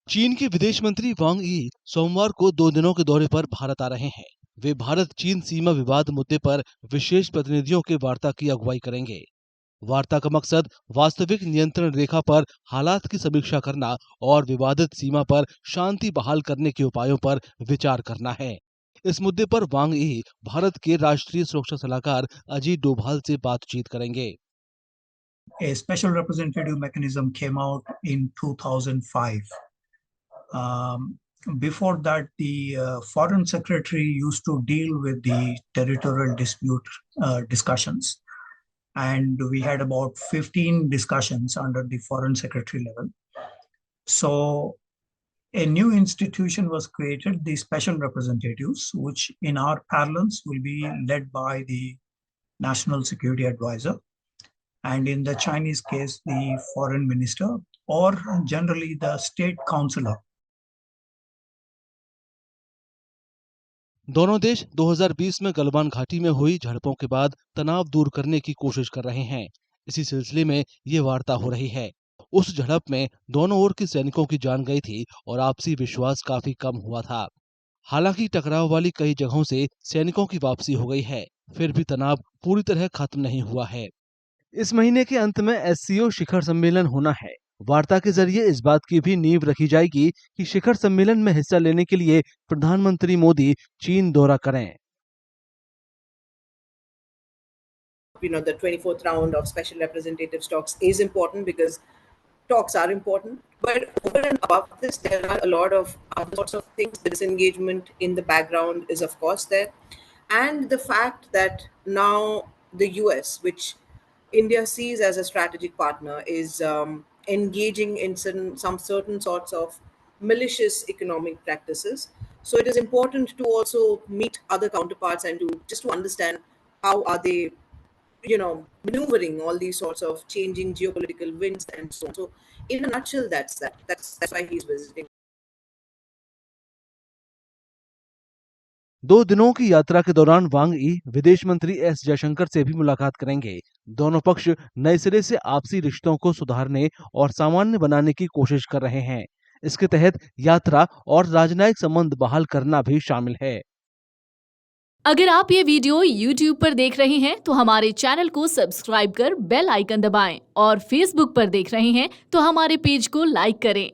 चीन के विदेश मंत्री वांग यी सोमवार को 2 दिनों के दौरे पर भारत आ रहे हैं। वे भारत चीन सीमा विवाद मुद्दे पर विशेष प्रतिनिधियों के वार्ता की अगुवाई करेंगे। वार्ता का मकसद वास्तविक नियंत्रण रेखा पर हालात की समीक्षा करना और विवादित सीमा पर शांति बहाल करने के उपायों पर विचार करना है। इस मुद्दे पर वांग यी भारत के राष्ट्रीय सुरक्षा सलाहकार अजीत डोभाल से बातचीत करेंगे। A special representative mechanism came out in 2005. Um, Before that, the foreign secretary used to deal with the territorial dispute discussions. And we had about 15 discussions under the foreign secretary level. So a new institution was created, the special representatives, which in our parlance will be led by the national security advisor, and in the Chinese case, the foreign minister, or generally the state counselor. दोनों देश 2020 में गलवान घाटी में हुई झड़पों के बाद तनाव दूर करने की कोशिश कर रहे हैं। इसी सिलसिले में ये वार्ता हो रही है। उस झड़प में दोनों ओर के सैनिकों की जान गई थी और आपसी विश्वास काफी कम हुआ था। हालांकि टकराव वाली कई जगहों से सैनिकों की वापसी हो गई है, फिर भी तनाव पूरी तरह खत्म नहीं हुआ है। इस महीने के अंत में एससीओ शिखर सम्मेलन होना है। वार्ता के जरिए इस बात की भी नींव रखी जाएगी कि शिखर सम्मेलन में हिस्सा लेने के लिए प्रधानमंत्री मोदी चीन दौरा करें। The 24th round of special representatives talks is important because talks are important. But over and above this, there are a lot of other sorts of things. The disengagement in the background is, of course, there. And the fact that now the US, which India sees as a strategic partner, is engaging in some certain sorts of malicious economic practices. So it is important to also meet other counterparts and to understand how are they maneuvering all these sorts of changing geopolitical winds and so on. So, in a nutshell, that's that. That's why he's visiting. 2 दिनों की यात्रा के दौरान वांग यी विदेश मंत्री S Jaishankar से भी मुलाकात करेंगे। दोनों पक्ष नए सिरे से आपसी रिश्तों को सुधारने और सामान्य बनाने की कोशिश कर रहे हैं। इसके तहत यात्रा और राजनयिक संबंध बहाल करना भी शामिल है। अगर आप ये वीडियो YouTube पर देख रहे हैं तो हमारे चैनल को सब्सक्राइब कर बेल आइकन दबाएं और Facebook पर देख रहे हैं तो हमारे पेज को लाइक करें।